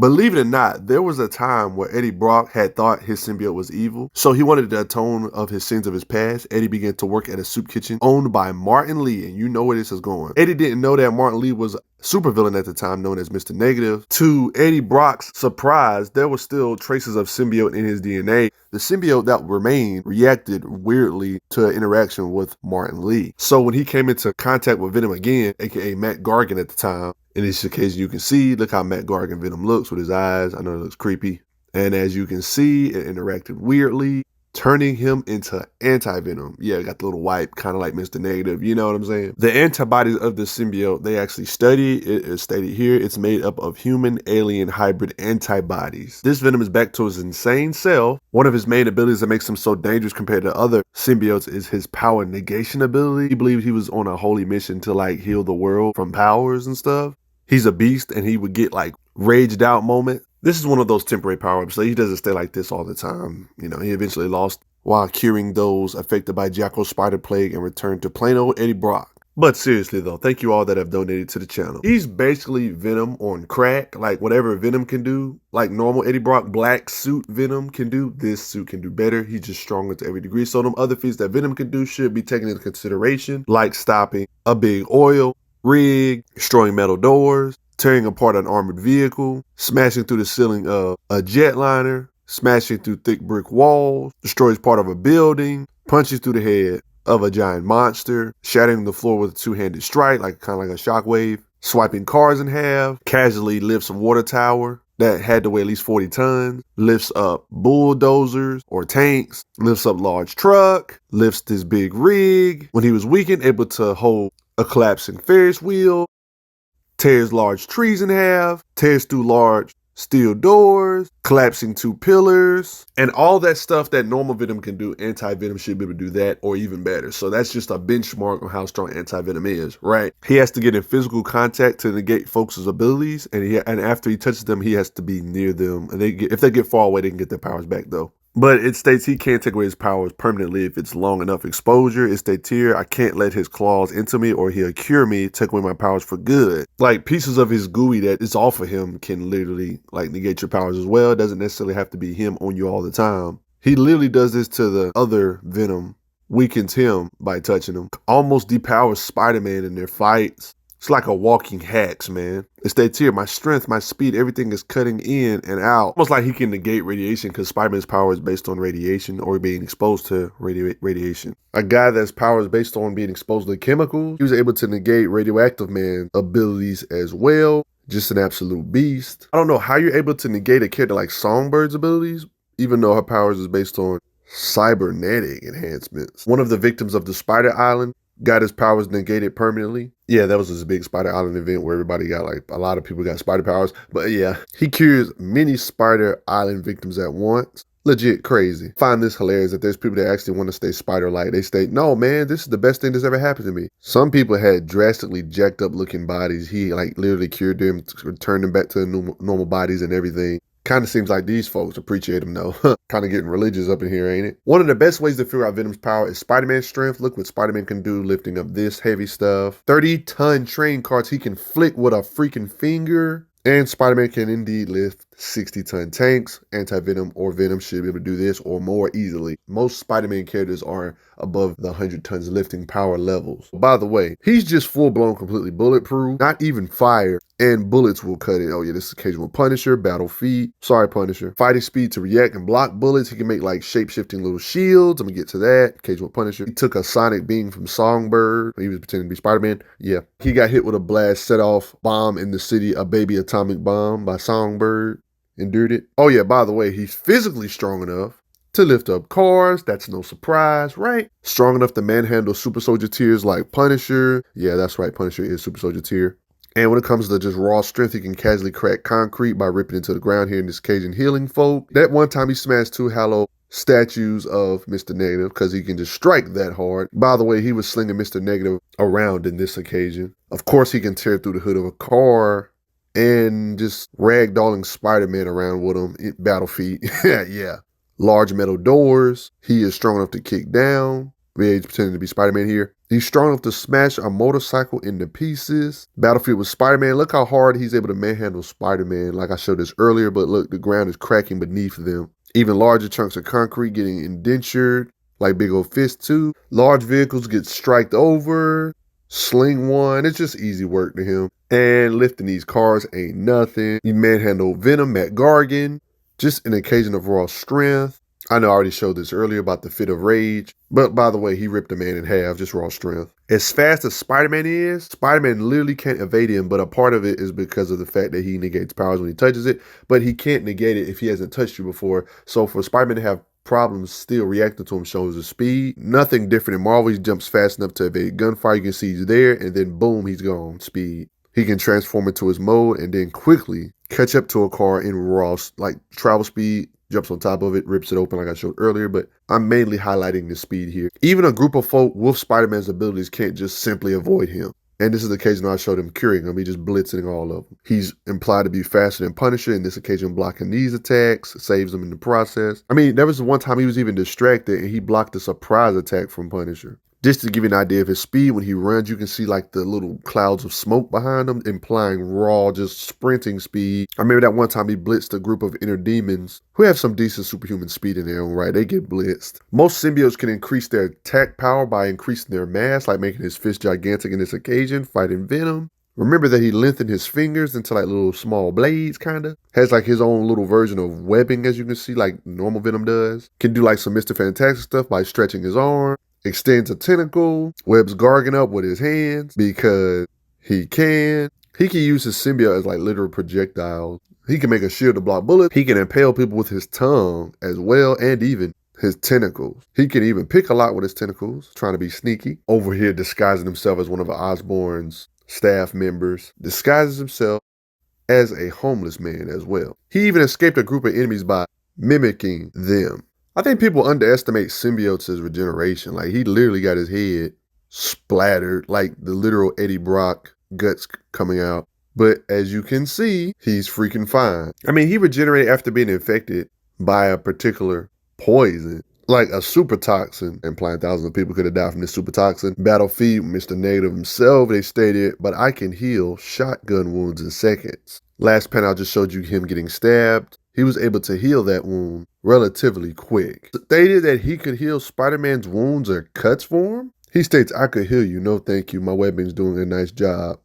Believe it or not, there was a time where Eddie Brock had thought his symbiote was evil, so he wanted to atone of his sins of his past. Eddie began to work at a soup kitchen owned by Martin Lee, and you know where this is going. Eddie didn't know that Martin Lee was a supervillain at the time known as Mr. Negative. To Eddie Brock's surprise, there were still traces of symbiote in his DNA. The symbiote that remained reacted weirdly to an interaction with Martin Lee. So when he came into contact with Venom again, aka Matt Gargan at the time, in this occasion you can see, look how Matt Gargan Venom looks with his eyes. I know it looks creepy. And as you can see, it interacted weirdly, turning him into Anti-Venom. Yeah, got the little wipe, kind of like Mr. Negative, you know what I'm saying? The antibodies of the symbiote, they actually study, it is stated here, it's made up of human-alien hybrid antibodies. This Venom is back to his insane self. One of his main abilities that makes him so dangerous compared to other symbiotes is his power negation ability. He believed he was on a holy mission to like heal the world from powers and stuff. He's a beast and he would get like raged out moment. This is one of those temporary power-ups, so he doesn't stay like this all the time. You know, he eventually lost while curing those affected by Jackal's spider plague and returned to plain old Eddie Brock. But seriously though, thank you all that have donated to the channel. He's basically Venom on crack, like whatever Venom can do, like normal Eddie Brock black suit Venom can do, this suit can do better. He's just stronger to every degree. So them other feats that Venom can do should be taken into consideration, like stopping a big oil rig, destroying metal doors, tearing apart an armored vehicle, smashing through the ceiling of a jetliner, smashing through thick brick walls, destroys part of a building, punches through the head of a giant monster, shattering the floor with a two-handed strike, like kind of like a shockwave, swiping cars in half, casually lifts a water tower that had to weigh at least 40 tons, lifts up bulldozers or tanks, lifts up large truck, lifts this big rig. When he was weakened, able to hold a collapsing Ferris wheel, tears large trees in half, tears through large steel doors, collapsing two pillars, and all that stuff that normal Venom can do, Anti-Venom should be able to do that or even better. So that's just a benchmark on how strong Anti-Venom is, right? He has to get in physical contact to negate folks' abilities, and after he touches them, he has to be near them. And if they get far away, they can get their powers back though. But it states he can't take away his powers permanently if it's long enough exposure. It states here, I can't let his claws into me or he'll cure me, take away my powers for good. Like pieces of his gooey that is off of him can literally like negate your powers as well. It doesn't necessarily have to be him on you all the time. He literally does this to the other Venom, weakens him by touching him, almost depowers Spider-Man in their fights. It's like a walking hacks, man. It states here, my strength, my speed, everything is cutting in and out. Almost like he can negate radiation because Spider-Man's power is based on radiation or being exposed to radiation. A guy that's power is based on being exposed to chemicals, he was able to negate Radioactive Man abilities as well. Just an absolute beast. I don't know how you're able to negate a character like Songbird's abilities, even though her powers is based on cybernetic enhancements. One of the victims of the Spider Island got his powers negated permanently. Yeah, that was this big Spider Island event where everybody got like, a lot of people got spider powers. But yeah, he cures many Spider Island victims at once. Legit crazy. Find this hilarious that there's people that actually want to stay spider-like. They state, no man, this is the best thing that's ever happened to me. Some people had drastically jacked up looking bodies. He like literally cured them, turned them back to normal bodies and everything. Kind of seems like these folks appreciate him though. Kind of getting religious up in here, ain't it? One of the best ways to figure out Venom's power is Spider-Man's strength. Look what Spider-Man can do lifting up this heavy stuff. 30-ton train carts he can flick with a freaking finger. And Spider-Man can indeed lift 60-ton tanks. Anti-Venom or Venom should be able to do this or more easily. Most Spider-Man characters are above the 100 tons lifting power levels. By the way, he's just full-blown completely bulletproof. Not even fire and bullets will cut it. Oh yeah, this is occasional Punisher, battle feet. Sorry, Punisher. Fighting speed to react and block bullets. He can make like shape-shifting little shields. I'm gonna get to that. Occasional Punisher. He took a sonic beam from Songbird. He was pretending to be Spider-Man. Yeah. He got hit with a blast set off bomb in the city, a baby atomic bomb by Songbird. Endured it. Oh yeah, by the way, he's physically strong enough to lift up cars. That's no surprise, right? Strong enough to manhandle super soldier tiers like Punisher. Yeah, that's right. Punisher is super soldier tier. And when it comes to just raw strength, he can casually crack concrete by ripping into the ground here in this occasion healing folk. That one time he smashed 2 hollow statues of Mr. Negative because he can just strike that hard. By the way, he was slinging Mr. Negative around in this occasion. Of course, he can tear through the hood of a car and just ragdolling Spider-Man around with him. Battle feet. Yeah. Large metal doors. He is strong enough to kick down. He's pretending to be Spider-Man here. He's strong enough to smash a motorcycle into pieces. Battlefield with Spider-Man. Look how hard he's able to manhandle Spider-Man. Like I showed this earlier, but look, the ground is cracking beneath them. Even larger chunks of concrete getting indentured, like big old fists too. Large vehicles get striked over. Sling one. It's just easy work to him. And lifting these cars ain't nothing. He manhandled Venom, Matt Gargan. Just an occasion of raw strength. I know I already showed this earlier about the fit of rage, but by the way, he ripped a man in half, just raw strength. As fast as Spider-Man is, Spider-Man literally can't evade him, but a part of it is because of the fact that he negates powers when he touches it, but he can't negate it if he hasn't touched you before. So for Spider-Man to have problems still reacting to him shows his speed. Nothing different in Marvel. He jumps fast enough to evade gunfire. You can see he's there, and then boom, he's gone. Speed. He can transform into his mode and then quickly catch up to a car in raw, like travel speed, jumps on top of it, rips it open like I showed earlier, but I'm mainly highlighting the speed here. Even a group of folk with Spider-Man's abilities can't just simply avoid him. And this is the occasion I showed him curing him. He just blitzing all of them. He's implied to be faster than Punisher, in this occasion blocking these attacks, saves him in the process. I mean, there was one time he was even distracted and he blocked a surprise attack from Punisher. Just to give you an idea of his speed, when he runs, you can see like the little clouds of smoke behind him, implying raw, just sprinting speed. I remember that one time he blitzed a group of inner demons who have some decent superhuman speed in their own right. They get blitzed. Most symbiotes can increase their attack power by increasing their mass, like making his fist gigantic in this occasion, fighting Venom. Remember that he lengthened his fingers into like little small blades, kind of. Has like his own little version of webbing, as you can see, like normal Venom does. Can do like some Mr. Fantastic stuff by stretching his arm. Extends a tentacle, webs Gargan up with his hands because he can. He can use his symbiote as like literal projectiles. He can make a shield to block bullets. He can impale people with his tongue as well, and even his tentacles. He can even pick a lot with his tentacles, trying to be sneaky. Over here disguising himself as one of Osborn's staff members. Disguises himself as a homeless man as well. He even escaped a group of enemies by mimicking them. I think people underestimate Symbiotes' regeneration. Like, he literally got his head splattered, like the literal Eddie Brock guts coming out. But as you can see, he's freaking fine. I mean, he regenerated after being infected by a particular poison, like a super toxin, implying thousands of people could have died from this super toxin. Battlefield, Mr. Negative himself, they stated, but I can heal shotgun wounds in seconds. Last panel, I just showed you him getting stabbed. He was able to heal that wound relatively quick. Stated that he could heal Spider-Man's wounds or cuts for him. He states, I could heal you. No, thank you. My weapon's doing a nice job.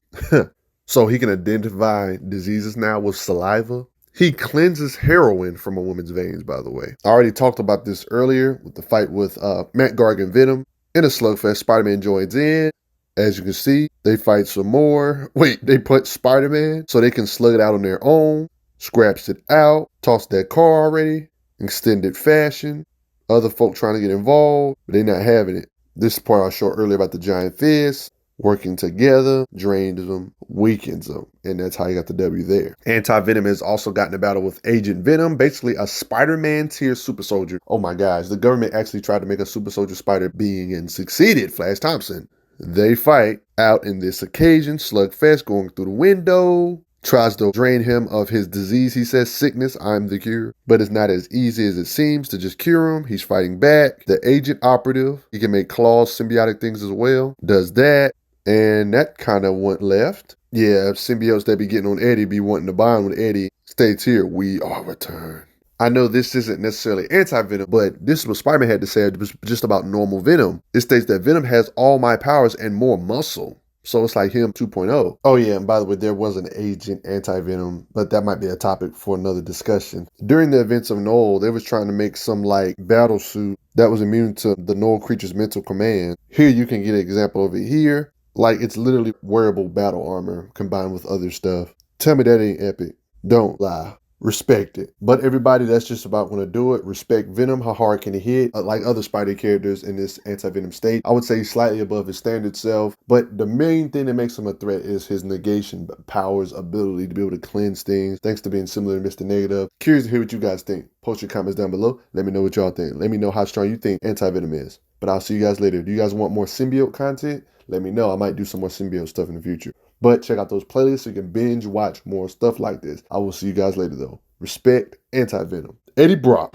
So he can identify diseases now with saliva. He cleanses heroin from a woman's veins, by the way. I already talked about this earlier with the fight with Matt Gargan Venom. In a slugfest, Spider-Man joins in. As you can see, they fight some more. Wait, they put Spider-Man so they can slug it out on their own. Scraps it out, tossed that car already, extended fashion. Other folk trying to get involved, but they're not having it. This part I showed earlier about the giant fist, working together, drains them, weakens them, and that's how you got the W there. Anti-Venom has also gotten a battle with Agent Venom, basically a Spider-Man tier super soldier. Oh my gosh, the government actually tried to make a super soldier spider being and succeeded, Flash Thompson. They fight out in this occasion, slugfest going through the window. Tries to drain him of his disease. He says, sickness, I'm the cure. But it's not as easy as it seems to just cure him. He's fighting back. The agent operative, he can make claws, symbiotic things as well. Does that. And that kind of went left. Yeah, symbiotes that be getting on Eddie be wanting to bond with Eddie. States here, we are returned. I know this isn't necessarily anti-Venom, but this is what Spider-Man had to say just about normal Venom. It states that Venom has all my powers and more muscle. So it's like him 2.0. Oh yeah, and by the way, there was an agent Anti-Venom, but that might be a topic for another discussion. During the events of Null, they was trying to make some like battle suit that was immune to the Null creature's mental command. Here you can get an example of it here. Like it's literally wearable battle armor combined with other stuff. Tell me that ain't epic. Don't lie. Respect it. But everybody that's just about going to do it, respect Venom. How hard can he hit? Like other Spider characters in this Anti-Venom state, I would say slightly above his standard self. But the main thing that makes him a threat is his negation powers, ability to be able to cleanse things, thanks to being similar to Mr. Negative. Curious to hear what you guys think. Post your comments down below. Let me know what y'all think. Let me know how strong you think Anti-Venom is. But I'll see you guys later. Do you guys want more symbiote content? Let me know. I might do some more symbiote stuff in the future. But check out those playlists so you can binge watch more stuff like this. I will see you guys later though. Respect Anti-Venom. Eddie Brock.